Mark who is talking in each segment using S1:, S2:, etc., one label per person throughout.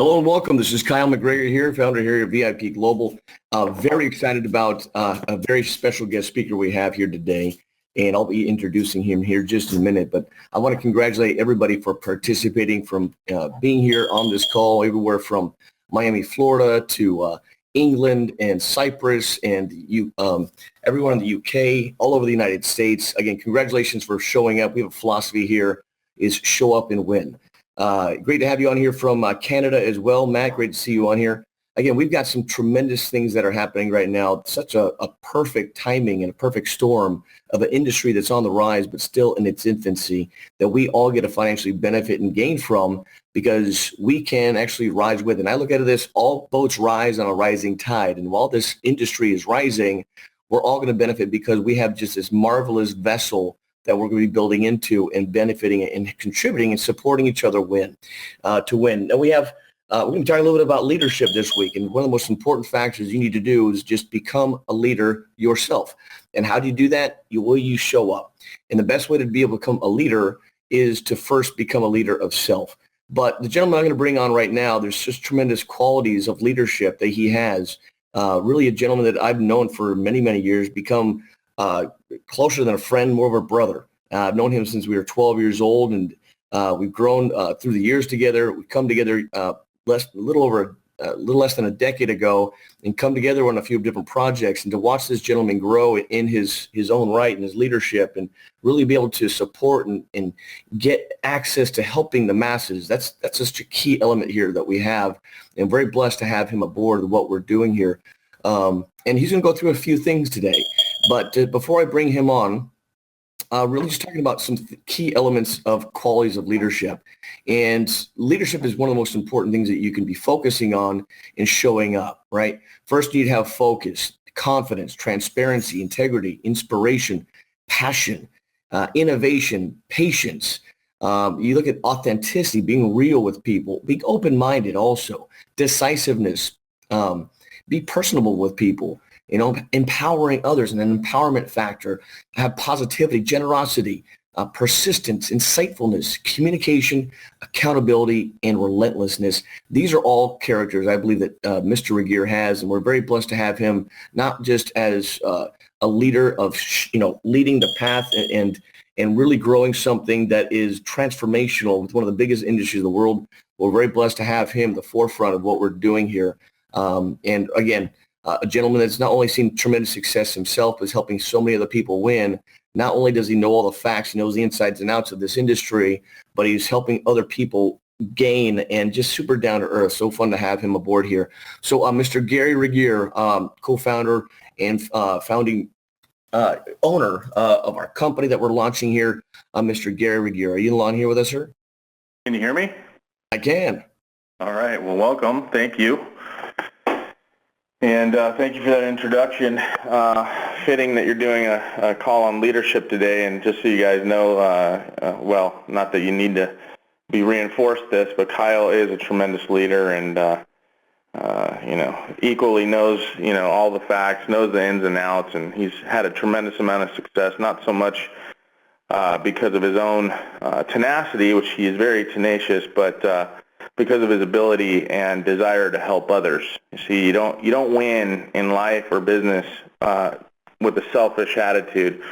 S1: Hello and welcome. This is Kyle McGregor here, founder here at VIP Global. Very excited about a very special guest speaker we have here today, and I'll be introducing him here just in a minute. But I want to congratulate everybody for participating, from being here on this call, everywhere from Miami, Florida to England and Cyprus and everyone in the UK, all over the United States. Again, congratulations for showing up. We have a philosophy here is show up and win. Great to have you on here from Canada as well, Matt. Great to see you on here. Again, we've got some tremendous things that are happening right now. Such a perfect timing and a perfect storm of an industry that's on the rise, but still in its infancy, that we all get to financially benefit and gain from, because we can actually rise with it. And I look at this, all boats rise on a rising tide. And while this industry is rising, we're all going to benefit because we have just this marvelous vessel that we're going to be building into and benefiting and contributing and supporting each other to win. Now we're going to be talking a little bit about leadership this week. And one of the most important factors you need to do is just become a leader yourself. And how do you do that? You show up. And the best way to be able to become a leader is to first become a leader of self. But the gentleman I'm going to bring on right now, there's just tremendous qualities of leadership that he has. Really a gentleman that I've known for many, many years, become closer than a friend, more of a brother. I've known him since we were 12 years old, and we've grown through the years together. We've come together a little less than a decade ago, and come together on a few different projects. And to watch this gentleman grow in his own right and his leadership, and really be able to support and get access to helping the masses, that's just a key element here that we have. And very blessed to have him aboard of what we're doing here. And he's going to go through a few things today. But before I bring him on, really just talking about some key elements of qualities of leadership. And leadership is one of the most important things that you can be focusing on in showing up, right? First, you need to have focus, confidence, transparency, integrity, inspiration, passion, innovation, patience. You look at authenticity, being real with people, being open-minded also, decisiveness, be personable with people, empowering others, and an empowerment factor, have positivity, generosity, persistence, insightfulness, communication, accountability, and relentlessness. These are all characters I believe that Mr. Regier has, and we're very blessed to have him not just as a leader of, leading the path and really growing something that is transformational with one of the biggest industries in the world. We're very blessed to have him the forefront of what we're doing here. And again, a gentleman that's not only seen tremendous success himself, but is helping so many other people win. Not only does he know all the facts, he knows the insides and outs of this industry, but he's helping other people gain, and just super down to earth. So fun to have him aboard here. So Mr. Gary Regier, co-founder and founding owner of our company that we're launching here, Mr. Gary Regier. Are you on here with us, sir?
S2: Can you hear me?
S1: I can.
S2: All right. Well, welcome. Thank you. And thank you for that introduction. Fitting that you're doing a call on leadership today. And just so you guys know, well, not that you need to be reinforced this, but Kyle is a tremendous leader, and equally knows all the facts, knows the ins and outs, and he's had a tremendous amount of success. Not so much because of his own tenacity, which he is very tenacious, but because of his ability and desire to help others. You see, you don't win in life or business with a selfish attitude,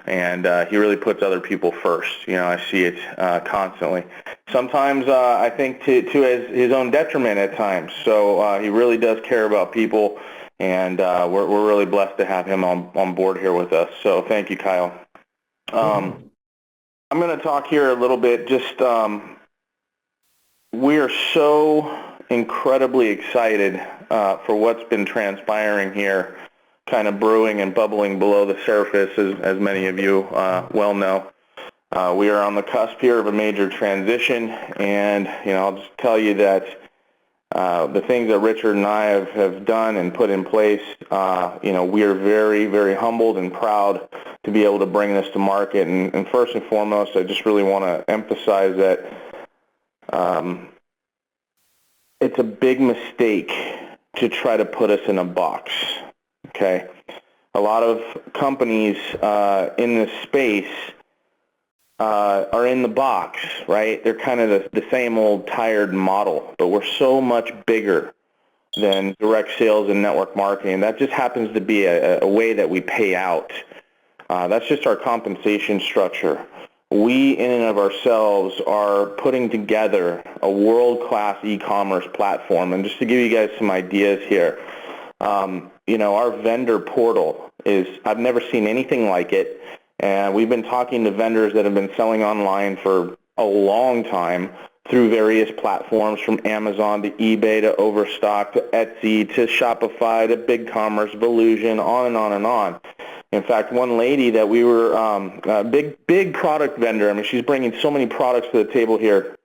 S2: and he really puts other people first. I see it constantly. Sometimes I think to his own detriment at times. So he really does care about people, and we're really blessed to have him on board here with us. So thank you, Kyle. I'm going to talk here a little bit. Just we are so incredibly excited for what's been transpiring here, kind of brewing and bubbling below the surface, as many of you well know. We are on the cusp here of a major transition, and I'll just tell you that the things that Richard and I have done and put in place, we are very, very humbled and proud to be able to bring this to market. And first and foremost, I just really want to emphasize that it's a big mistake to try to put us in a box, okay? A lot of companies in this space are in the box, right? They're kind of the same old tired model, but we're so much bigger than direct sales and network marketing. That just happens to be a way that we pay out. That's just our compensation structure. We, in and of ourselves, are putting together a world-class e-commerce platform. And just to give you guys some ideas here, our vendor portal I've never seen anything like it. And we've been talking to vendors that have been selling online for a long time through various platforms, from Amazon to eBay to Overstock to Etsy to Shopify to BigCommerce, Volusion, on and on and on. In fact, one lady that we were a big product vendor. I mean, she's bringing so many products to the table here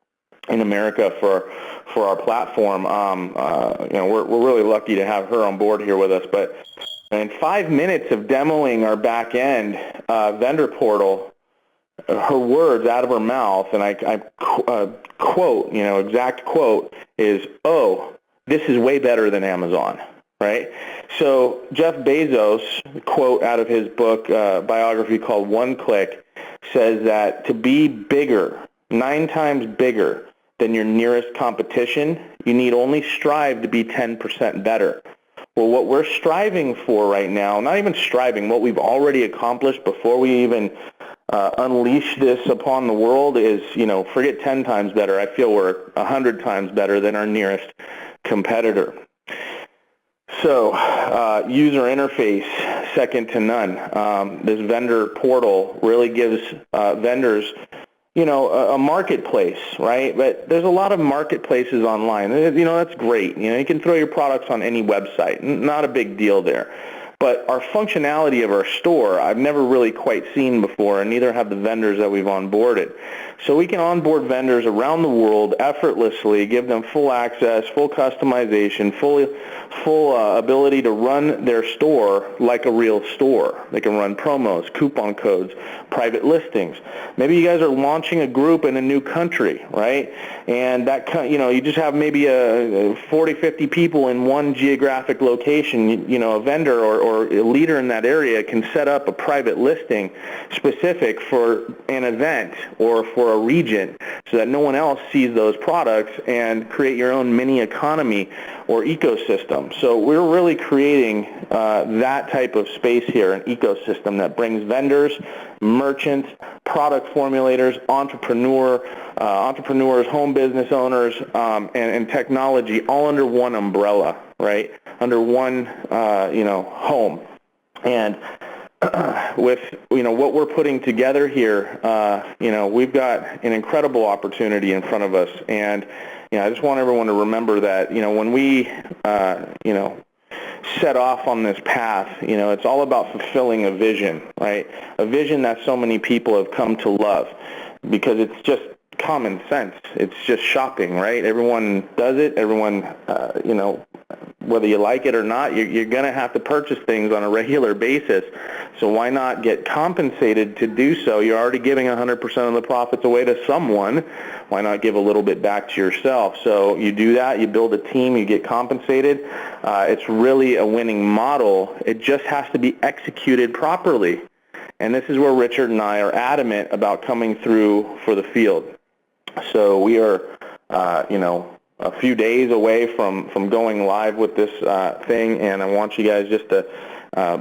S2: in America for our platform. We're really lucky to have her on board here with us. But in 5 minutes of demoing our back end vendor portal, her words out of her mouth, and I quote, exact quote is, "Oh, this is way better than Amazon." Right? So Jeff Bezos, quote out of his book, biography called One Click, says that to be bigger, 9 times bigger than your nearest competition, you need only strive to be 10% better. Well, what we're striving for right now, not even striving, what we've already accomplished before we even unleash this upon the world is, forget 10 times better. I feel we're 100 times better than our nearest competitor. So, user interface, second to none. This vendor portal really gives vendors, a marketplace, right? But there's a lot of marketplaces online. That's great. You can throw your products on any website. Not a big deal there. But our functionality of our store, I've never really quite seen before, and neither have the vendors that we've onboarded. So we can onboard vendors around the world effortlessly, give them full access, full customization, full ability to run their store like a real store. They can run promos, coupon codes, private listings. Maybe you guys are launching a group in a new country, right? And that, you just have maybe 40, 50 people in one geographic location. A vendor or a leader in that area can set up a private listing specific for an event or for a region so that no one else sees those products, and create your own mini economy or ecosystem. So we're really creating that type of space here, an ecosystem that brings vendors, merchants, product formulators, entrepreneurs, home business owners, and technology all under one umbrella, right? Under one, home. And with, what we're putting together here, we've got an incredible opportunity in front of us. And, I just want everyone to remember that, when we, set off on this path, it's all about fulfilling a vision, right? A vision that so many people have come to love, because it's just common sense. It's just shopping, right? Everyone does it. Everyone, whether you like it or not, you're going to have to purchase things on a regular basis. So why not get compensated to do so? You're already giving 100% of the profits away to someone. Why not give a little bit back to yourself? So you do that. You build a team. You get compensated. It's really a winning model. It just has to be executed properly. And this is where Richard and I are adamant about coming through for the field. So we are, a few days away from going live with this thing, and I want you guys just to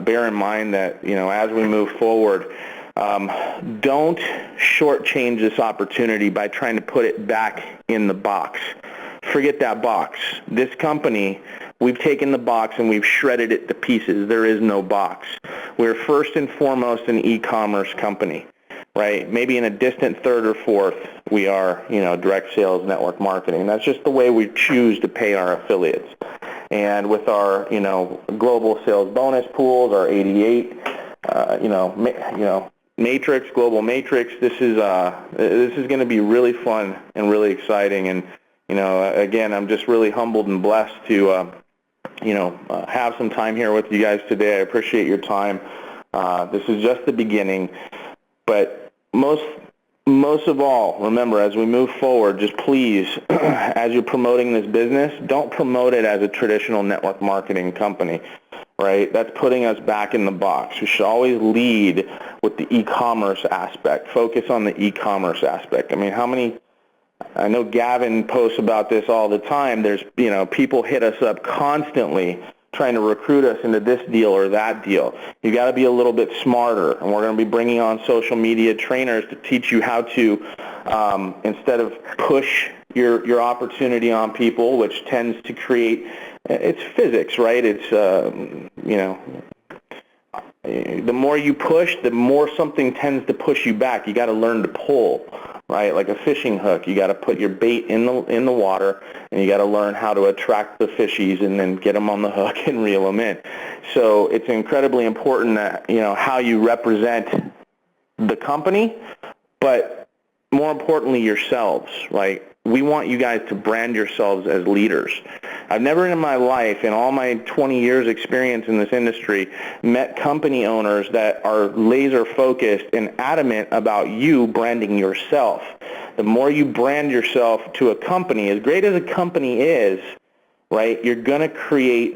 S2: bear in mind that, as we move forward, don't shortchange this opportunity by trying to put it back in the box. Forget that box. This company, we've taken the box and we've shredded it to pieces. There is no box. We're first and foremost an e-commerce company, right? Maybe in a distant third or fourth, we are, direct sales, network marketing. That's just the way we choose to pay our affiliates. And with our, global sales bonus pools, our 88, matrix, global matrix, this is going to be really fun and really exciting. And, again, I'm just really humbled and blessed to, have some time here with you guys today. I appreciate your time. This is just the beginning. But most of all, remember, as we move forward, just please, as you're promoting this business, don't promote it as a traditional network marketing company, right? That's putting us back in the box. We should always lead with the e-commerce aspect, focus on the e-commerce aspect. I mean, I know Gavin posts about this all the time. There's, people hit us up constantly trying to recruit us into this deal or that deal. You got to be a little bit smarter, and we're going to be bringing on social media trainers to teach you how to, instead of push your opportunity on people, which tends to create, it's physics, right? It's, the more you push, the more something tends to push you back. You got to learn to pull, right? Like a fishing hook. You got to put your bait in the water, and you got to learn how to attract the fishies and then get them on the hook and reel them in. So it's incredibly important that, how you represent the company, but more importantly yourselves, right? We want you guys to brand yourselves as leaders. I've never in my life, in all my 20 years experience in this industry, met company owners that are laser focused and adamant about you branding yourself. The more you brand yourself to a company, as great as a company is, right, you're going to create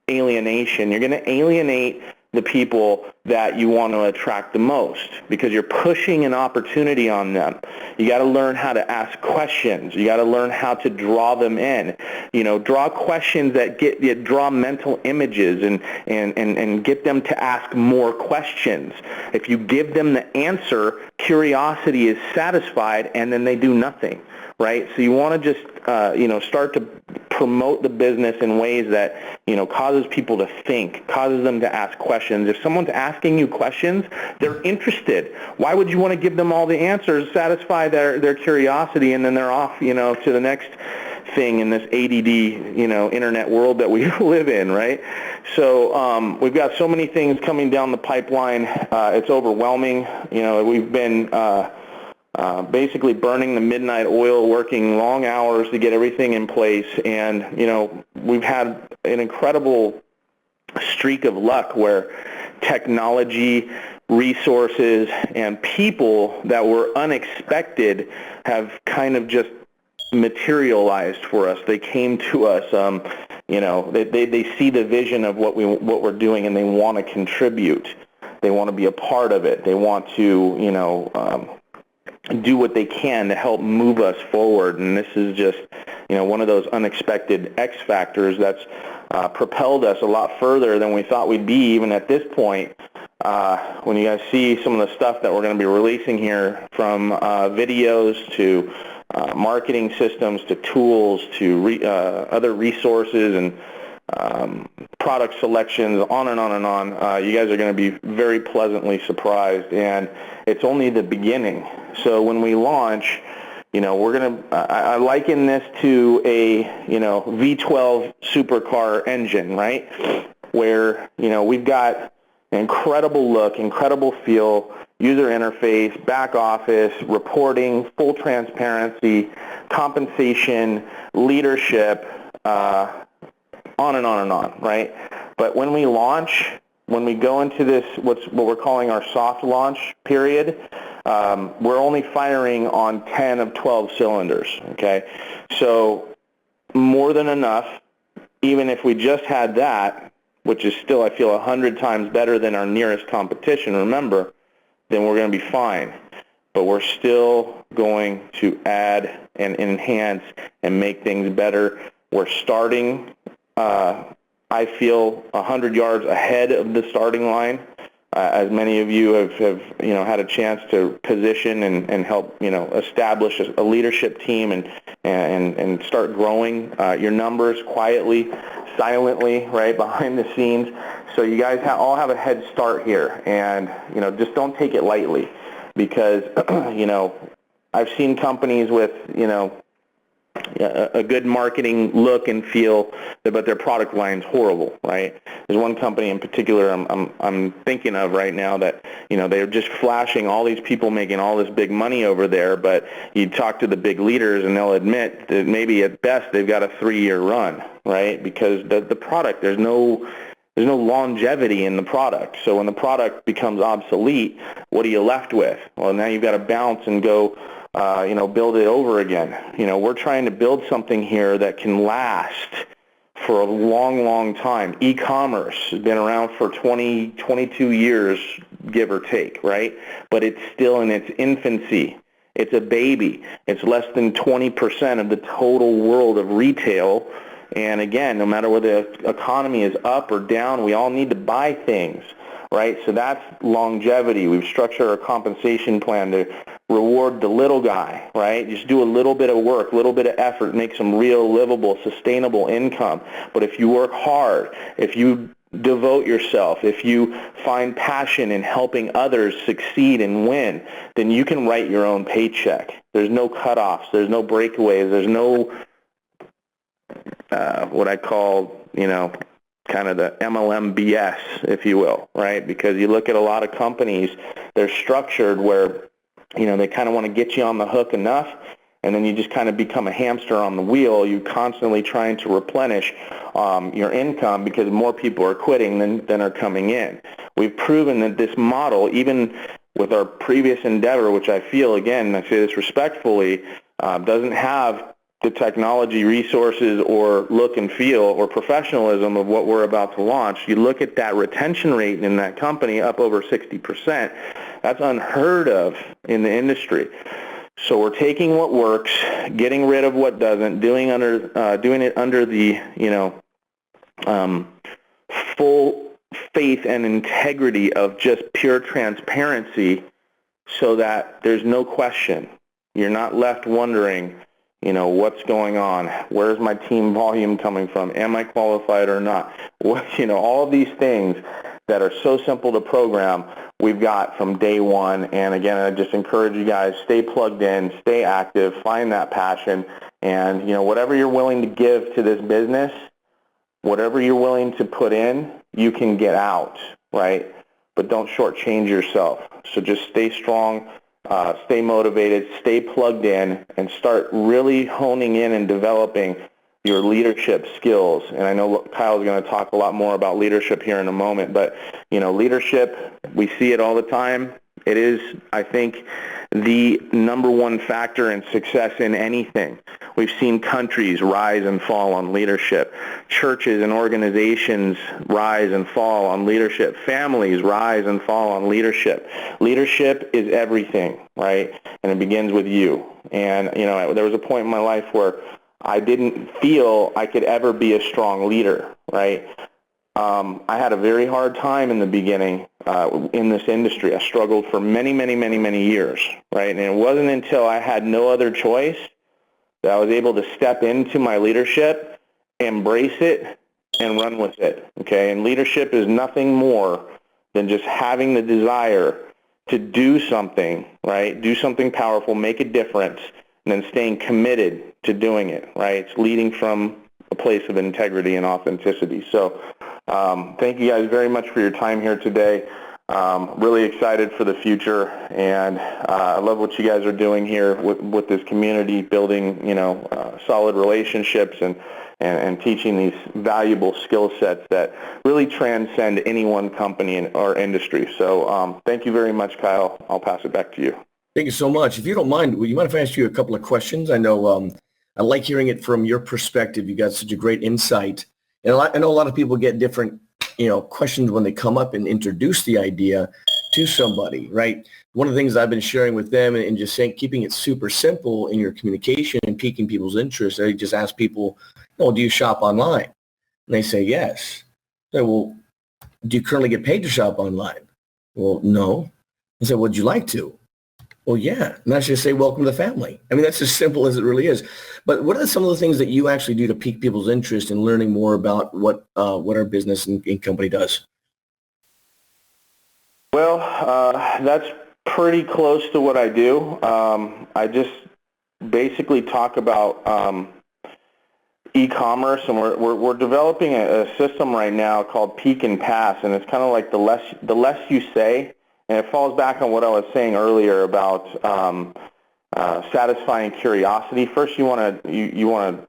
S2: alienation. You're going to alienate the people that you want to attract the most because you're pushing an opportunity on them. You got to learn how to ask questions. You got to learn how to draw them in. Draw questions that draw mental images and get them to ask more questions. If you give them the answer, curiosity is satisfied, and then they do nothing, right? So you want to just start to promote the business in ways that, causes people to think, causes them to ask questions. If someone's asking you questions, they're interested. Why would you want to give them all the answers, satisfy their curiosity, and then they're off, to the next thing in this ADD, internet world that we live in, right? So we've got so many things coming down the pipeline. It's overwhelming. We've been basically burning the midnight oil, working long hours to get everything in place. And, we've had an incredible streak of luck where technology, resources, and people that were unexpected have kind of just materialized for us. They came to us, they see the vision of what we're doing, and they want to contribute. They want to be a part of it. They want to, do what they can to help move us forward. And this is just, one of those unexpected X factors that's propelled us a lot further than we thought we'd be even at this point. When you guys see some of the stuff that we're going to be releasing here, from videos to marketing systems to tools to other resources and product selections, on and on and on, you guys are going to be very pleasantly surprised, and it's only the beginning. So when we launch, we're going to, I liken this to a, V12 supercar engine, right? Where, we've got an incredible look, incredible feel, user interface, back office, reporting, full transparency, compensation, leadership, on and on and on, right? But when we launch, when we go into this, what we're calling our soft launch period, we're only firing on 10 of 12 cylinders, okay? So more than enough, even if we just had that, which is still, I feel, 100 times better than our nearest competition, remember, then we're going to be fine. But we're still going to add and enhance and make things better. We're starting, I feel, 100 yards ahead of the starting line. As many of you have had a chance to position and help, establish a leadership team and start growing your numbers quietly, silently, right, behind the scenes. So you guys all have a head start here, and, just don't take it lightly, because, I've seen companies with, a good marketing look and feel, but their product line's horrible, right? There's one company in particular I'm thinking of right now that, they're just flashing all these people making all this big money over there, but you talk to the big leaders and they'll admit that maybe at best they've got a 3-year run, right? Because the product, there's no longevity in the product. So when the product becomes obsolete, what are you left with? Well, now you've got to bounce and go build it over again. We're trying to build something here that can last for a long, long time. E-commerce has been around for 20, 22 years, give or take, right? But it's still in its infancy. It's a baby. It's less than 20% of the total world of retail. And again, no matter whether the economy is up or down, we all need to buy things, right? So that's longevity. We've structured our compensation plan to reward the little guy, right? Just do a little bit of work, a little bit of effort, make some real livable, sustainable income. But if you work hard, if you devote yourself, if you find passion in helping others succeed and win, then you can write your own paycheck. There's no cutoffs. There's no breakaways. There's no what I call, kind of the MLM BS, if you will, right? Because you look at a lot of companies, they're structured where, they kind of want to get you on the hook enough, and then you just kind of become a hamster on the wheel. You're constantly trying to replenish your income because more people are quitting than are coming in. We've proven that this model, even with our previous endeavor, which I feel, again, I say this respectfully, doesn't have the technology, resources, or look and feel or professionalism of what we're about to launch. You look at that retention rate in that company up over 60%. That's unheard of in the industry. So we're taking what works, getting rid of what doesn't, doing it under the full faith and integrity of just pure transparency, so that there's no question. You're not left wondering, what's going on? Where's my team volume coming from? Am I qualified or not? All of these things that are so simple to program, we've got from day one. And again, I just encourage you guys, stay plugged in, stay active, find that passion, and whatever you're willing to give to this business, whatever you're willing to put in, you can get out, right? But don't shortchange yourself. So just stay strong. Stay motivated, stay plugged in, and start really honing in and developing your leadership skills. And I know Kyle's going to talk a lot more about leadership here in a moment, but, leadership, we see it all the time. It is, I think, the number one factor in success in anything. We've seen countries rise and fall on leadership. Churches and organizations rise and fall on leadership. Families rise and fall on leadership. Leadership is everything, right? And it begins with you. And, there was a point in my life where I didn't feel I could ever be a strong leader, right? I had a very hard time in the beginning in this industry. I struggled for many, many, many, many years, right? And it wasn't until I had no other choice that I was able to step into my leadership, embrace it, and run with it, okay? And leadership is nothing more than just having the desire to do something, right? Do something powerful, make a difference, and then staying committed to doing it, right? It's leading from a place of integrity and authenticity. So thank you guys very much for your time here today. Really excited for the future, and I love what you guys are doing here with this community, building solid relationships and teaching these valuable skill sets that really transcend any one company or industry. So thank you very much, Kyle. I'll pass it back to you.
S1: Thank you so much. If you don't mind, would you mind if I ask you a couple of questions? I know I like hearing it from your perspective. You got such a great insight. And I know a lot of people get different, questions when they come up and introduce the idea to somebody, right? One of the things I've been sharing with them and just saying, keeping it super simple in your communication and piquing people's interest, I just ask people, do you shop online? And they say, yes. I say, well, do you currently get paid to shop online? Well, no. I said, would you like to? Well, yeah. And I should say, welcome to the family. I mean, that's as simple as it really is. But what are some of the things that you actually do to pique people's interest in learning more about what our business and company does?
S2: Well, that's pretty close to what I do. I just basically talk about e-commerce, and we're developing a system right now called Peak and Pass, and it's kind of like the less you say. And it falls back on what I was saying earlier about satisfying curiosity. First, you want to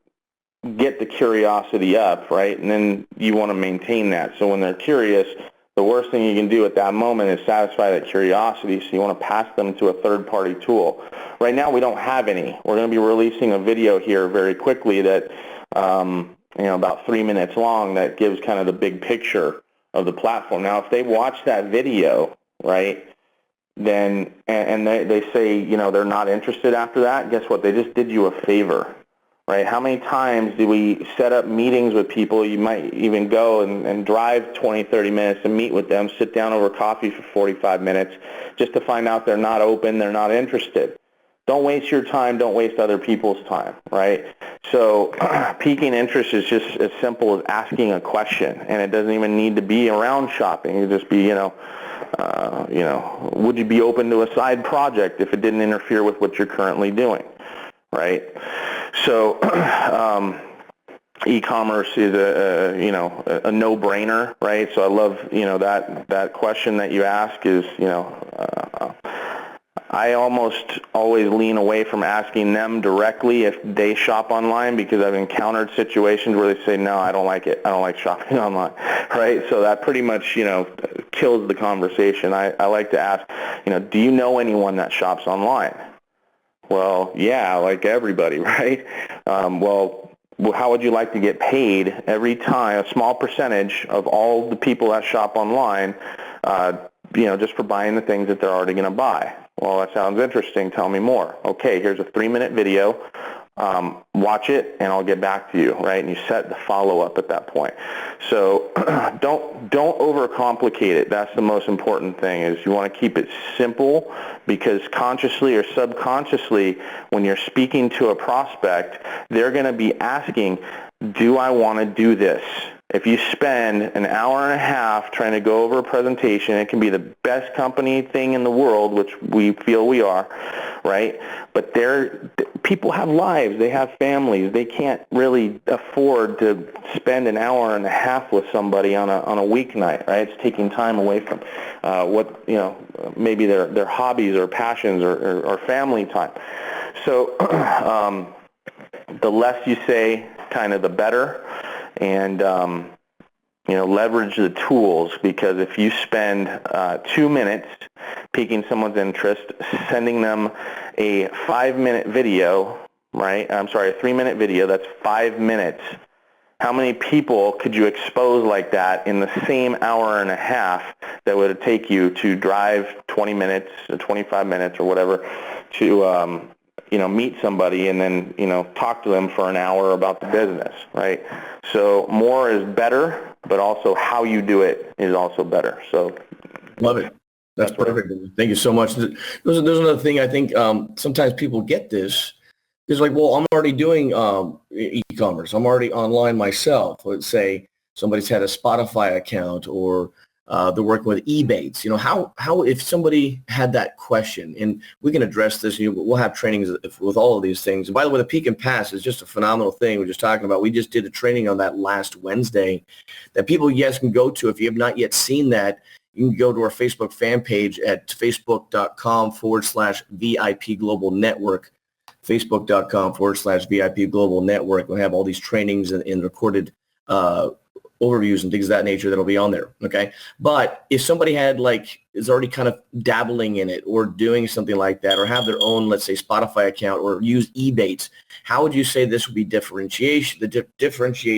S2: get the curiosity up, right? And then you want to maintain that. So when they're curious, the worst thing you can do at that moment is satisfy that curiosity. So you want to pass them to a third-party tool. Right now, we don't have any. We're going to be releasing a video here very quickly that about 3 minutes long that gives kind of the big picture of the platform. Now, if they watch that video, right, then and they say, they're not interested after that, guess what? They just did you a favor, right? How many times do we set up meetings with people? You might even go and drive 20, 30 minutes to meet with them, sit down over coffee for 45 minutes just to find out they're not open, they're not interested. Don't waste your time. Don't waste other people's time, right? So piquing interest is just as simple as asking a question, and it doesn't even need to be around shopping. It just be, would you be open to a side project if it didn't interfere with what you're currently doing, right? So e-commerce is a no-brainer, right? So I love, that question that you ask is, I almost always lean away from asking them directly if they shop online, because I've encountered situations where they say, no, I don't like it. I don't like shopping online, right? So that pretty much, kills the conversation. I like to ask, do you know anyone that shops online? Well, yeah, like everybody, right? Well, how would you like to get paid every time, a small percentage of all the people that shop online, just for buying the things that they're already going to buy? Well, that sounds interesting. Tell me more. Okay, here's a 3-minute video. Watch it, and I'll get back to you, right? And you set the follow-up at that point. So don't overcomplicate it. That's the most important thing, is you want to keep it simple, because consciously or subconsciously, when you're speaking to a prospect, they're going to be asking, do I want to do this? If you spend an hour and a half trying to go over a presentation, it can be the best company thing in the world, which we feel we are, right? But people have lives, they have families, they can't really afford to spend an hour and a half with somebody on a weeknight, right? It's taking time away from maybe their hobbies or passions or family time. So the less you say, kind of the better. And, leverage the tools, because if you spend 2 minutes piquing someone's interest, sending them a 5-minute video, right? I'm sorry, a 3-minute video, that's 5 minutes. How many people could you expose like that in the same hour and a half that would take you to drive 20 minutes or 25 minutes or whatever to, meet somebody and then, talk to them for an hour about the business, right? So more is better, but also how you do it is also better. So
S1: love it. That's perfect. Thank you so much. There's another thing I think sometimes people get this. It's like, well, I'm already doing e-commerce. I'm already online myself. Let's say somebody's had a Spotify account, or they're working with Ebates. How if somebody had that question, and we can address this, we'll have trainings with all of these things. And by the way, the Peak and Pass is just a phenomenal thing we're just talking about. We just did a training on that last Wednesday that people, yes, can go to. If you have not yet seen that, you can go to our Facebook fan page at facebook.com/VIP Global Network, facebook.com/VIP Global Network. We'll have all these trainings and recorded overviews and things of that nature that'll be on there. Okay. But if somebody is already kind of dabbling in it or doing something like that, or have their own, let's say, Spotify account, or use Ebates, how would you say this would be differentiate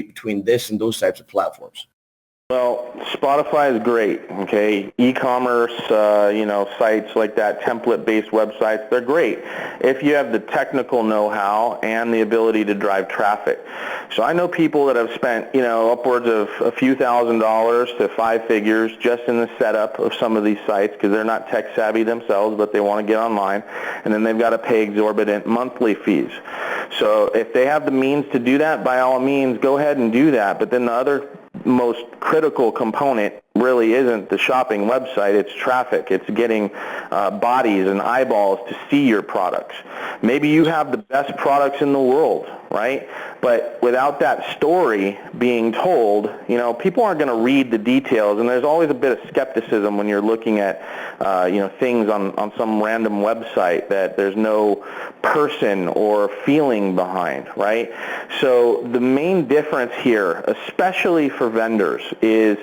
S1: between this and those types of platforms?
S2: Well, Spotify is great, okay? E-commerce, sites like that, template-based websites, they're great if you have the technical know-how and the ability to drive traffic. So I know people that have spent, upwards of a few $1,000s to 5 figures just in the setup of some of these sites, because they're not tech-savvy themselves, but they want to get online, and then they've got to pay exorbitant monthly fees. So if they have the means to do that, by all means, go ahead and do that. But then the other most critical component really isn't the shopping website, it's traffic. It's getting bodies and eyeballs to see your products. Maybe you have the best products in the world, right? But without that story being told, people aren't going to read the details, and there's always a bit of skepticism when you're looking at, things on some random website that there's no person or feeling behind, right? So the main difference here, especially for vendors, is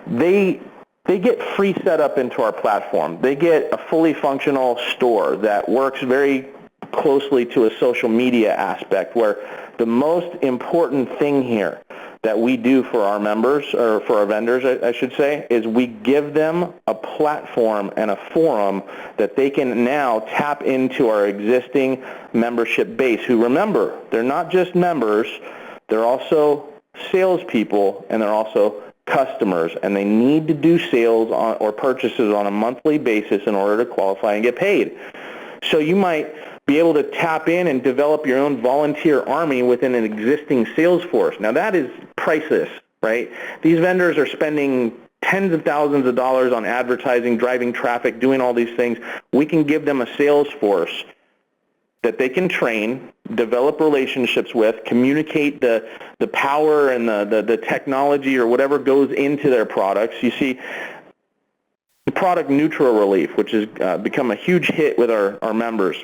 S2: they get free setup into our platform. They get a fully functional store that works very closely to a social media aspect, where the most important thing here that we do for our members, or for our vendors, I should say, is we give them a platform and a forum that they can now tap into our existing membership base, who, remember, they're not just members, they're also salespeople, and they're also customers, and they need to do sales or purchases on a monthly basis in order to qualify and get paid. So you might be able to tap in and develop your own volunteer army within an existing sales force. Now that is priceless, right? These vendors are spending tens of thousands of dollars on advertising, driving traffic, doing all these things. We can give them a sales force that they can train, develop relationships with, communicate the power and the technology or whatever goes into their products. You see, the product Neutral Relief, which has become a huge hit with our members.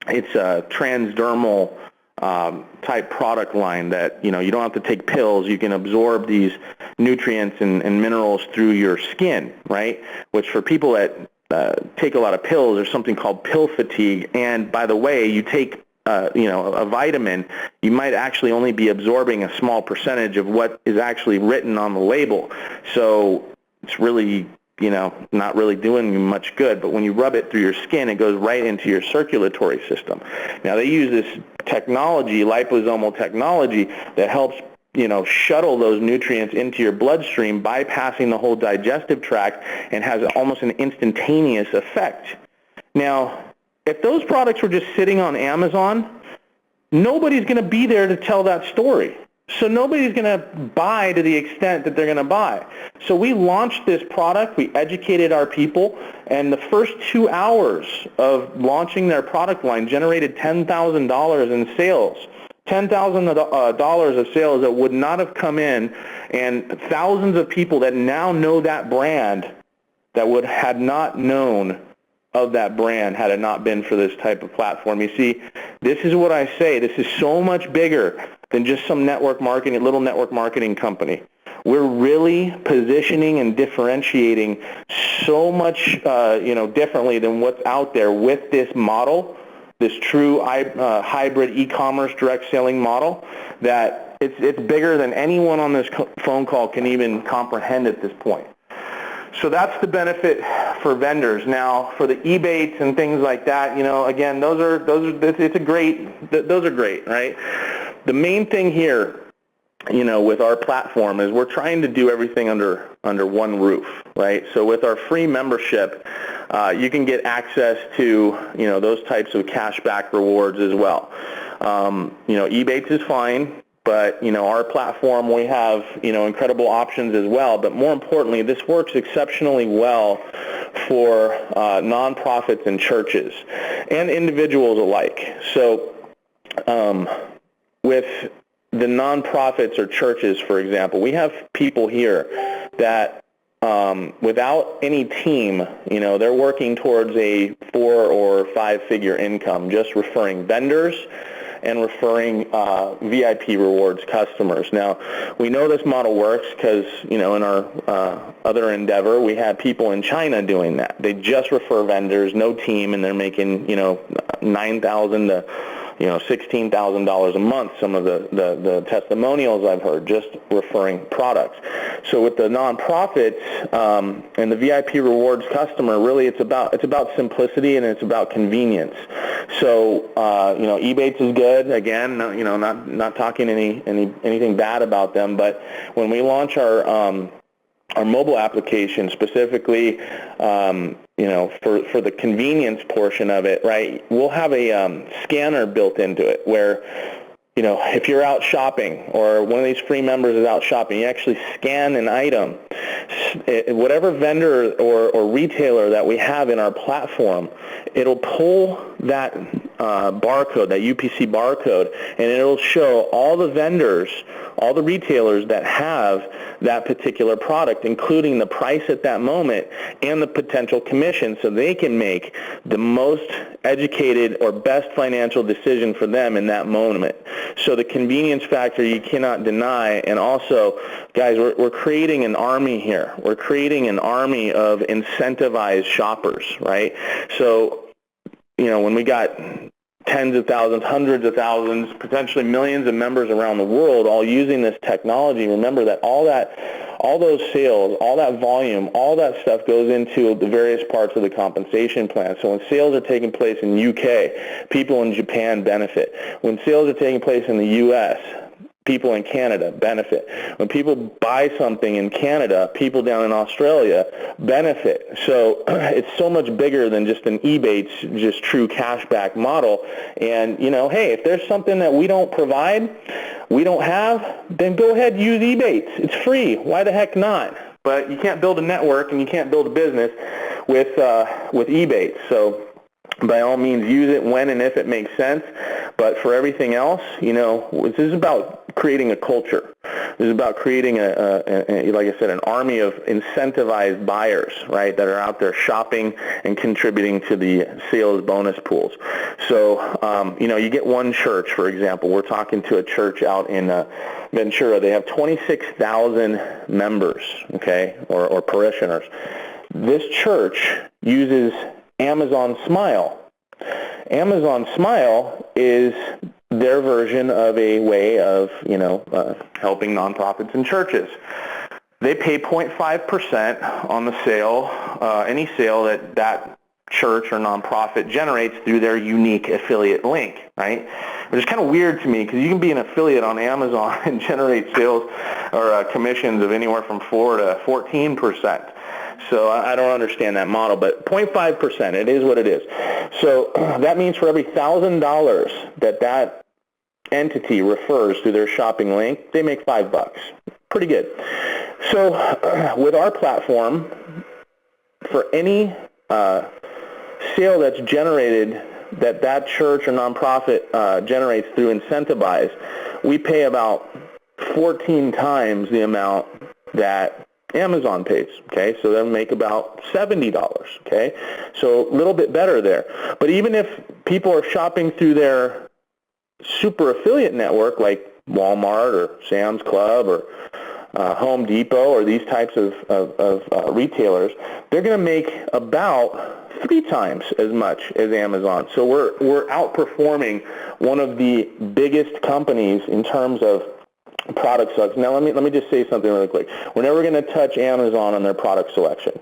S2: It's a transdermal type product line that, you don't have to take pills. You can absorb these nutrients and minerals through your skin, right? Which for people that take a lot of pills, there's something called pill fatigue. And by the way, you take a vitamin, you might actually only be absorbing a small percentage of what is actually written on the label. So it's really not really doing you much good, but when you rub it through your skin, it goes right into your circulatory system. Now, they use this technology, liposomal technology, that helps, shuttle those nutrients into your bloodstream, bypassing the whole digestive tract, and has almost an instantaneous effect. Now, if those products were just sitting on Amazon, nobody's going to be there to tell that story. So nobody's going to buy to the extent that they're going to buy. So we launched this product, we educated our people, and the first 2 hours of launching their product line generated $10,000 in sales. $10,000 of sales that would not have come in, and thousands of people that now know that brand that had not known of that brand had it not been for this type of platform. You see, this is what I say. This is so much bigger than just some little network marketing company. We're really positioning and differentiating so much, differently than what's out there with this model, this true hybrid e-commerce direct selling model, that it's bigger than anyone on this phone call can even comprehend at this point. So that's the benefit for vendors. Now, for the Ebates and things like that, again, those are great, right? The main thing here, with our platform is we're trying to do everything under one roof, right? So with our free membership, you can get access to, those types of cashback rewards as well. Ebates is fine. But, our platform, we have, incredible options as well. But more importantly, this works exceptionally well for nonprofits and churches and individuals alike. So with the nonprofits or churches, for example, we have people here that without any team, they're working towards a 4 or 5 figure income, just referring vendors and referring VIP rewards customers. Now, we know this model works because, in our other endeavor, we have people in China doing that. They just refer vendors, no team, and they're making, $9,000 to $16,000 a month, some of the testimonials I've heard, just referring products. So with the nonprofits and the VIP rewards customer, really it's about simplicity and it's about convenience. So Ebates is good. Again, not talking anything bad about them, but when we launch our mobile application specifically, for the convenience portion of it, right, we'll have a scanner built into it where, if you're out shopping or one of these free members is out shopping, you actually scan an item. Whatever vendor or retailer that we have in our platform, it'll pull that barcode, that UPC barcode, and it'll show all the vendors, all the retailers that have that particular product, including the price at that moment and the potential commission, so they can make the most educated or best financial decision for them in that moment. So the convenience factor you cannot deny, and also, guys, we're creating an army here. We're creating an army of incentivized shoppers, right? So, when we got tens of thousands, hundreds of thousands, potentially millions of members around the world all using this technology. Remember that all those sales, all that volume, all that stuff goes into the various parts of the compensation plan. So when sales are taking place in UK, people in Japan benefit. When sales are taking place in the US, people in Canada benefit. When people buy something in Canada, people down in Australia benefit. So it's so much bigger than just an Ebates, just true cashback model. And, hey, if there's something that we don't provide, we don't have, then go ahead and use Ebates. It's free. Why the heck not? But you can't build a network and you can't build a business with Ebates. So by all means, use it when and if it makes sense. But for everything else, this is about creating a culture. This is about creating like I said, an army of incentivized buyers, right, that are out there shopping and contributing to the sales bonus pools. So, you get one church, for example. We're talking to a church out in Ventura. They have 26,000 members, okay, or parishioners. This church uses Amazon Smile. Amazon Smile is their version of a way of, helping nonprofits and churches. They pay 0.5% on the sale, any sale that church or nonprofit generates through their unique affiliate link, right? Which is kind of weird to me because you can be an affiliate on Amazon and generate sales or commissions of anywhere from 4 to 14%. So I don't understand that model, but 0.5%, it is what it is. So that means for every $1,000 that entity refers to their shopping link, they make $5. Pretty good. So with our platform, for any sale that's generated that church or nonprofit generates through Incentivize, we pay about 14 times the amount that Amazon pays, okay? So they'll make about $70, okay? So a little bit better there. But even if people are shopping through their super affiliate network like Walmart or Sam's Club or Home Depot or these types of retailers, they're going to make about 3 times as much as Amazon. So we're outperforming one of the biggest companies in terms of product selection. Now let me just say something really quick. We're never going to touch Amazon on their product selection.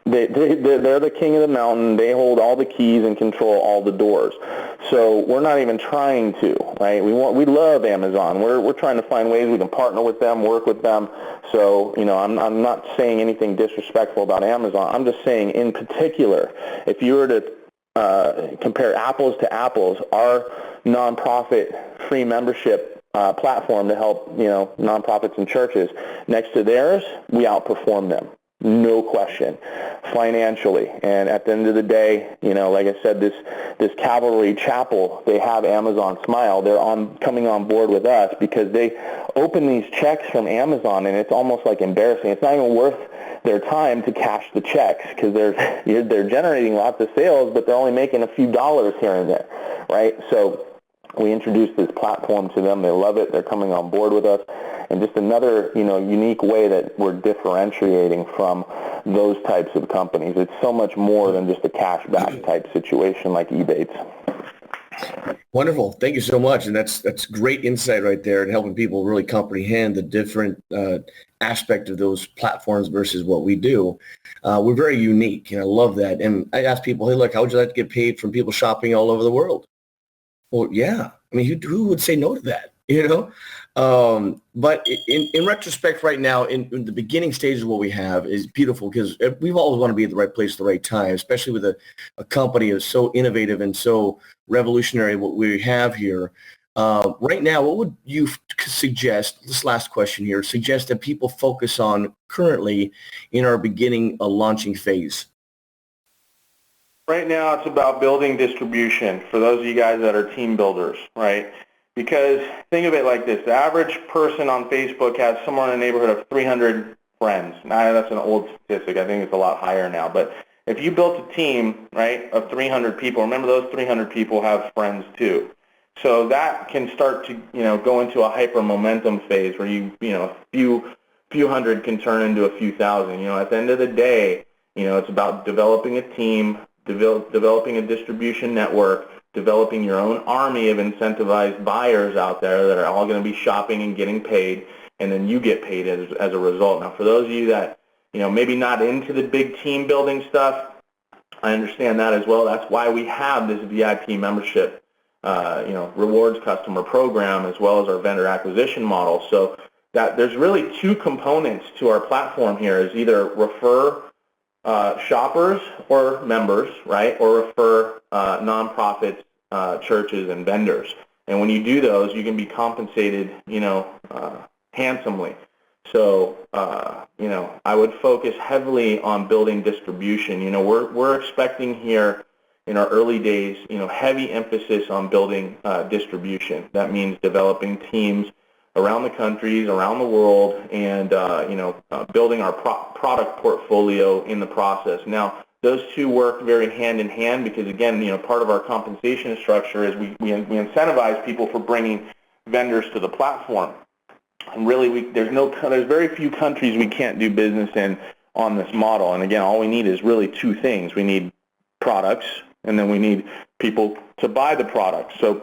S2: They're the king of the mountain. They hold all the keys and control all the doors. So we're not even trying to, right? We love Amazon. We're trying to find ways we can partner with them, work with them. So, I'm not saying anything disrespectful about Amazon. I'm just saying in particular, if you were to compare apples to apples, our nonprofit free membership platform to help, nonprofits and churches, next to theirs, we outperform them. No question, financially. And at the end of the day, like I said, this Calvary Chapel, they have Amazon Smile. They're coming on board with us because they open these checks from Amazon, and it's almost like embarrassing. It's not even worth their time to cash the checks because they're generating lots of sales, but they're only making a few dollars here and there, right? So we introduced this platform to them. They love it. They're coming on board with us. And just another, unique way that we're differentiating from those types of companies. It's so much more than just a cashback type situation like Ebates.
S1: Wonderful. Thank you so much. And that's great insight right there and helping people really comprehend the different aspect of those platforms versus what we do. We're very unique, and I love that. And I ask people, hey, look, how would you like to get paid from people shopping all over the world? Well, yeah. I mean, who would say no to that? But in retrospect right now, in the beginning stages of what we have is beautiful because we've always want to be at the right place at the right time, especially with a company that's so innovative and so revolutionary what we have here. Right now, what would you suggest, this last question here, suggest that people focus on currently in our beginning launching phase?
S2: Right now, it's about building distribution for those of you guys that are team builders, right? Because think of it like this. The average person on Facebook has somewhere in the neighborhood of 300 friends. Now, that's an old statistic. I think it's a lot higher now. But if you built a team, right, of 300 people, remember those 300 people have friends too. So that can start to, go into a hyper momentum phase where a few hundred can turn into a few thousand. At the end of the day, it's about developing a team, developing a distribution network, developing your own army of incentivized buyers out there that are all going to be shopping and getting paid, and then you get paid as a result. Now, for those of you that, maybe not into the big team building stuff, I understand that as well. That's why we have this VIP membership, rewards customer program, as well as our vendor acquisition model. So that there's really two components to our platform here: is either refer shoppers or members, right, or refer nonprofits, churches, and vendors. And when you do those, you can be compensated, handsomely. So, I would focus heavily on building distribution. We're expecting here in our early days, heavy emphasis on building distribution. That means developing teams around the countries, around the world, and, building our product portfolio in the process. Now, those two work very hand in hand because, again, part of our compensation structure is we incentivize people for bringing vendors to the platform. And really, there's very few countries we can't do business in on this model. And again, all we need is really two things. We need products, and then we need people to buy the products. So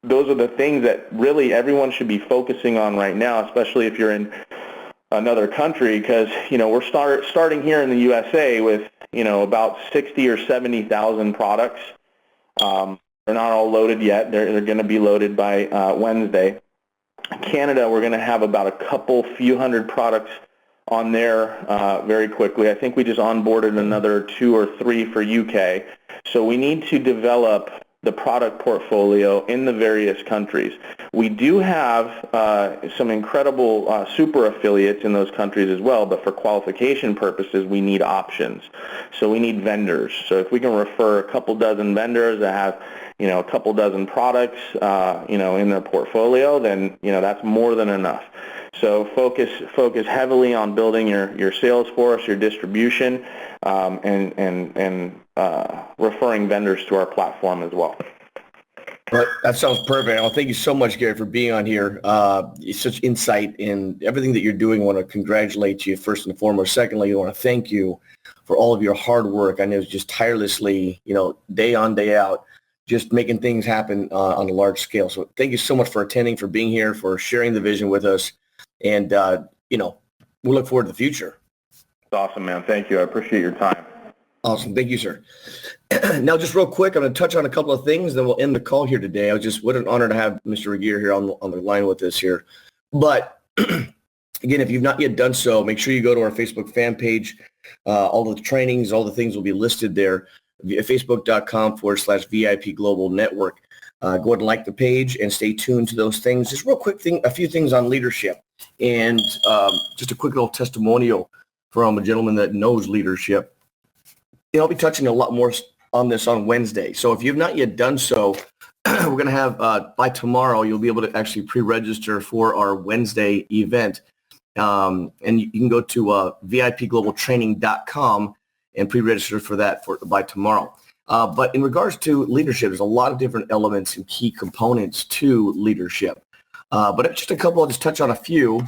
S2: those are the things that really everyone should be focusing on right now, especially if you're in another country, because we're starting here in the USA with about 60 or 70,000 products. They're not all loaded yet. They're going to be loaded by Wednesday. Canada, we're going to have about a few hundred products on there very quickly. I think we just onboarded another 2 or 3 for UK. So we need to develop the product portfolio in the various countries. We do have some incredible super affiliates in those countries as well, but for qualification purposes, we need options. So we need vendors. So if we can refer a couple dozen vendors that have a couple dozen products, in their portfolio, then, that's more than enough. So focus heavily on building your sales force, your distribution, and referring vendors to our platform as well.
S1: Well, that sounds perfect. Well, thank you so much, Gary, for being on here. Such insight in everything that you're doing. I want to congratulate you first and foremost. Secondly, I want to thank you for all of your hard work. I know it's just tirelessly, day on, day out, just making things happen on a large scale. So thank you so much for attending, for being here, for sharing the vision with us. And, we look forward to the future.
S2: It's awesome, man. Thank you. I appreciate your time.
S1: Awesome. Thank you, sir. Now, just real quick, I'm going to touch on a couple of things, then we'll end the call here today. What an honor to have Mr. Regier here on the line with us here. But again, if you've not yet done so, make sure you go to our Facebook fan page. All the trainings, all the things will be listed there. Facebook.com/VIP Global Network. Go ahead and like the page and stay tuned to those things. Just real quick a few things on leadership, and just a quick little testimonial from a gentleman that knows leadership. I'll be touching a lot more on this on Wednesday. So if you've not yet done so, we're going to have, by tomorrow, you'll be able to actually pre-register for our Wednesday event. And you can go to VIPglobaltraining.com and pre-register for that by tomorrow. But in regards to leadership, there's a lot of different elements and key components to leadership. But just a couple, I'll just touch on a few.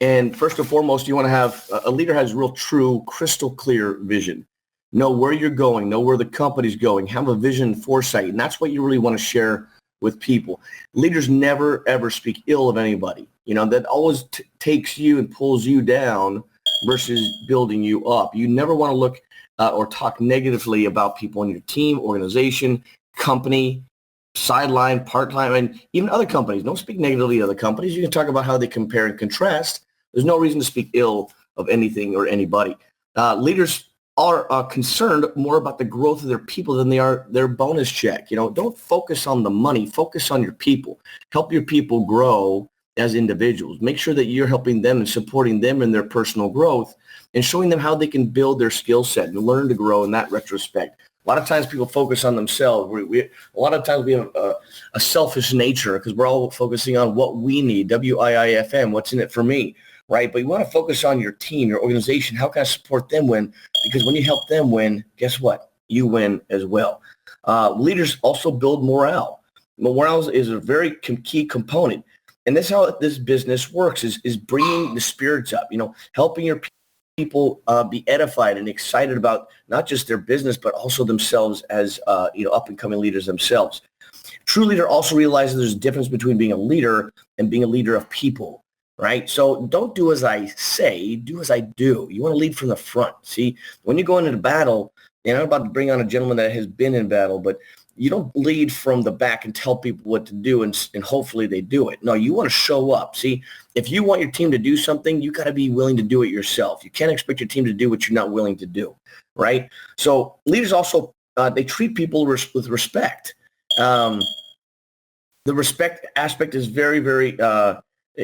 S1: And first and foremost, you want to have a leader has real, true, crystal clear vision. Know where you're going, know where the company's going, have a vision, foresight, and that's what you really want to share with people. Leaders never, ever speak ill of anybody. That always takes you and pulls you down versus building you up. You never want to look or talk negatively about people in your team, organization, company, sideline, part-time, and even other companies. Don't speak negatively of other companies. You can talk about how they compare and contrast. There's no reason to speak ill of anything or anybody. Leaders are concerned more about the growth of their people than they are their bonus check. Don't focus on the money. Focus on your people. Help your people grow as individuals. Make sure that you're helping them and supporting them in their personal growth and showing them how they can build their skill set and learn to grow in that retrospect. A lot of times people focus on themselves. A lot of times we have a selfish nature because we're all focusing on what we need, WIIFM, what's in it for me, right? But you want to focus on your team, your organization. How can I support them win? Because when you help them win, guess what? You win as well. Leaders also build morale. Morale is a very key component. And that's how this business works, is bringing the spirits up, helping your people people be edified and excited about not just their business, but also themselves as up and coming leaders themselves. True leader also realizes there's a difference between being a leader and being a leader of people, right? So don't do as I say, do as I do. You want to lead from the front. See, when you go into battle, and I'm about to bring on a gentleman that has been in battle, but you don't lead from the back and tell people what to do and hopefully they do it. No, you want to show up. See, if you want your team to do something, you got to be willing to do it yourself. You can't expect your team to do what you're not willing to do, right? So leaders also, they treat people with respect. The respect aspect is very, very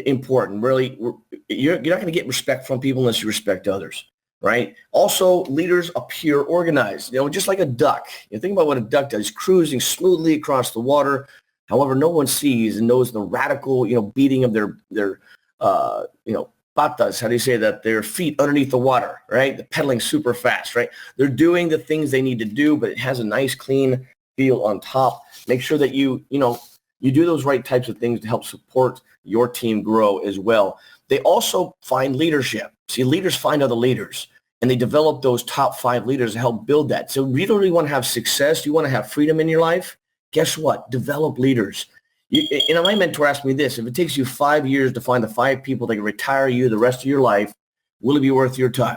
S1: important. Really, you're not going to get respect from people unless you respect others. Right. Also, leaders appear organized, just like a duck. Think about what a duck does. It's cruising smoothly across the water. However, no one sees and knows the radical, beating of their patas. How do you say that? Their feet underneath the water, right? The pedaling super fast, right? They're doing the things they need to do, but it has a nice, clean feel on top. Make sure that you do those right types of things to help support your team grow as well. They also find leadership. See, leaders find other leaders. And they develop those top 5 leaders to help build that. So you don't really want to have success. You want to have freedom in your life. Guess what? Develop leaders. My mentor asked me this: if it takes you 5 years to find the 5 people that can retire you the rest of your life, will it be worth your time?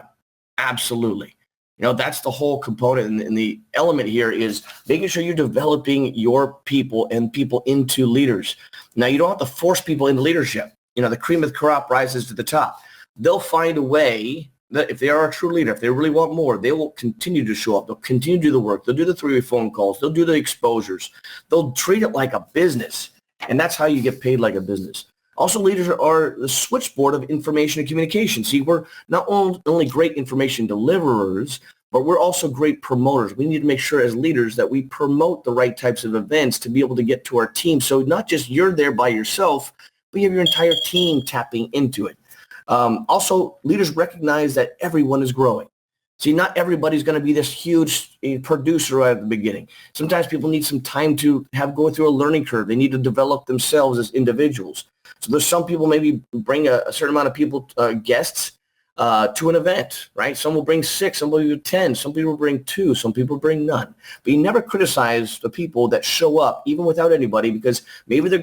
S1: Absolutely. That's the whole component. And the element here is making sure you're developing your people and people into leaders. Now, you don't have to force people into leadership. The cream of the crop rises to the top. They'll find a way that if they are a true leader, if they really want more, they will continue to show up. They'll continue to do the work. They'll do the 3-way phone calls. They'll do the exposures. They'll treat it like a business. And that's how you get paid like a business. Also, leaders are the switchboard of information and communication. See, we're not only great information deliverers, but we're also great promoters. We need to make sure as leaders that we promote the right types of events to be able to get to our team. So not just you're there by yourself, but you have your entire team tapping into it. Also, leaders recognize that everyone is growing. See, not everybody's going to be this huge producer right at the beginning. Sometimes people need some time to go through a learning curve. They need to develop themselves as individuals. So there's some people maybe bring a certain amount of people, guests, to an event, right? Some will bring 6, some will bring 10, some people will bring 2, some people bring none. But you never criticize the people that show up, even without anybody, because maybe they're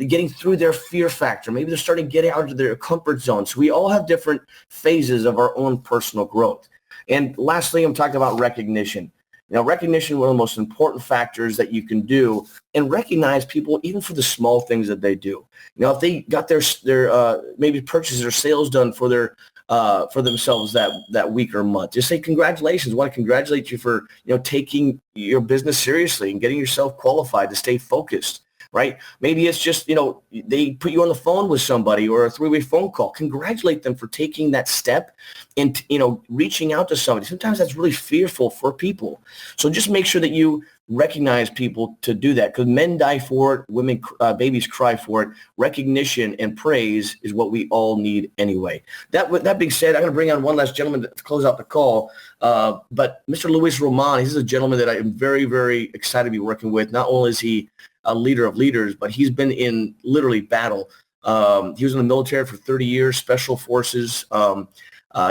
S1: getting through their fear factor. Maybe they're starting to get out of their comfort zone. So we all have different phases of our own personal growth. And lastly, I'm talking about recognition. Recognition is one of the most important factors that you can do, and recognize people even for the small things that they do. If they got their maybe purchases or sales done for themselves that week or month, just say congratulations. I want to congratulate you for taking your business seriously and getting yourself qualified to stay focused. Right? Maybe it's just, they put you on the phone with somebody or a 3-way phone call. Congratulate them for taking that step and, reaching out to somebody. Sometimes that's really fearful for people. So just make sure that you recognize people to do that, because men die for it. Women, babies cry for it. Recognition and praise is what we all need anyway. That being said, I'm going to bring on one last gentleman to close out the call. But Mr. Luis Roman, he's a gentleman that I am very, very excited to be working with. Not only is he a leader of leaders, but he's been in literally battle. He was in the military for 30 years, special forces.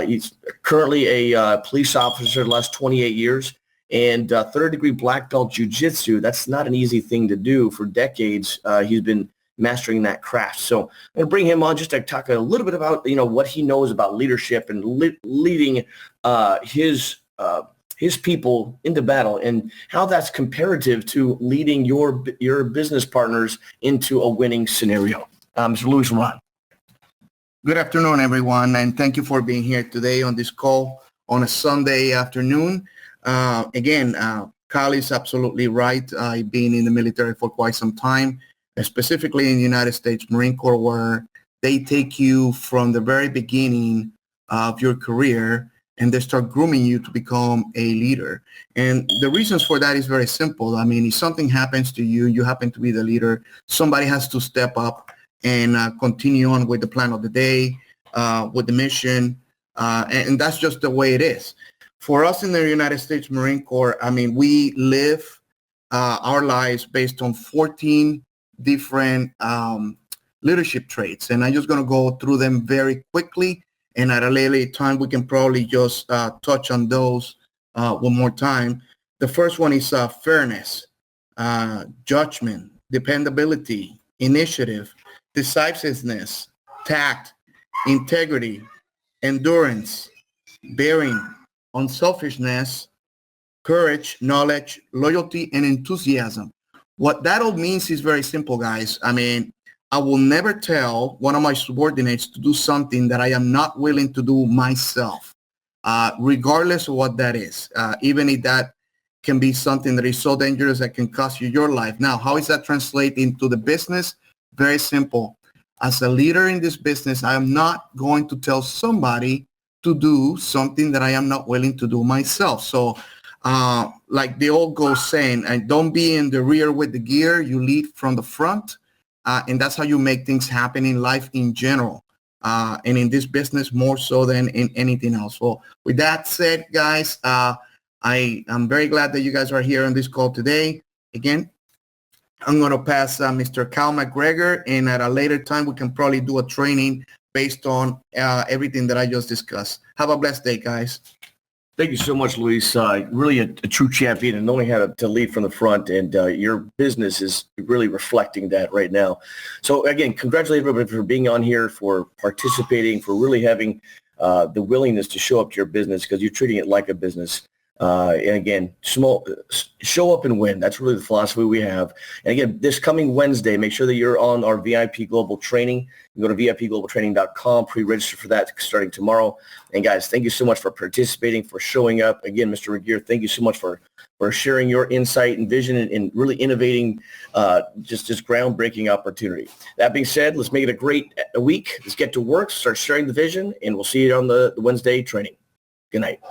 S1: He's currently a police officer the last 28 years, and third-degree black belt jiu-jitsu. That's not an easy thing to do. For decades, he's been mastering that craft. So I'm going to bring him on just to talk a little bit about, what he knows about leadership and leading his people into battle, and how that's comparative to leading your business partners into a winning scenario. Mr. Luis Roman.
S3: Good afternoon, everyone, and thank you for being here today on this call on a Sunday afternoon. Kyle is absolutely right. I've been in the military for quite some time, specifically in the United States Marine Corps, where they take you from the very beginning of your career and they start grooming you to become a leader. And the reasons for that is very simple. I mean, if something happens to you, you happen to be the leader, somebody has to step up and continue on with the plan of the day, with the mission. And that's just the way it is. For us in the United States Marine Corps, I mean, we live our lives based on 14 different leadership traits. And I'm just going to go through them very quickly. And at a later time, we can probably just touch on those one more time. The first one is fairness, judgment, dependability, initiative, decisiveness, tact, integrity, endurance, bearing, unselfishness, courage, knowledge, loyalty, and enthusiasm. What that all means is very simple, guys. I mean, I will never tell one of my subordinates to do something that I am not willing to do myself, regardless of what that is, even if that can be something that is so dangerous that can cost you your life. Now, how does that translate into the business? Very simple. As a leader in this business, I am not going to tell somebody to do something that I am not willing to do myself. So like the old goes saying, and don't be in the rear with the gear, you lead from the front. And that's how you make things happen in life in general. And in this business more so than in anything else. Well, with that said, guys, I am very glad that you guys are here on this call today. Again, I'm going to pass Mr. Cal McGregor, and at a later time, we can probably do a training based on everything that I just discussed. Have a blessed day, guys.
S1: Thank you so much, Luis. Really a true champion, and knowing how to lead from the front, and your business is really reflecting that right now. So again, congratulate everybody for being on here, for participating, for really having the willingness to show up to your business, because you're treating it like a business. And again, show up and win. That's really the philosophy we have. And again, this coming Wednesday, make sure that you're on our VIP Global Training. You go to VIPglobaltraining.com, pre-register for that starting tomorrow. And guys, thank you so much for participating, for showing up. Again, Mr. Regier, thank you so much for sharing your insight and vision and really innovating, just groundbreaking opportunity. That being said, let's make it a great week. Let's get to work, start sharing the vision, and we'll see you on the Wednesday training. Good night.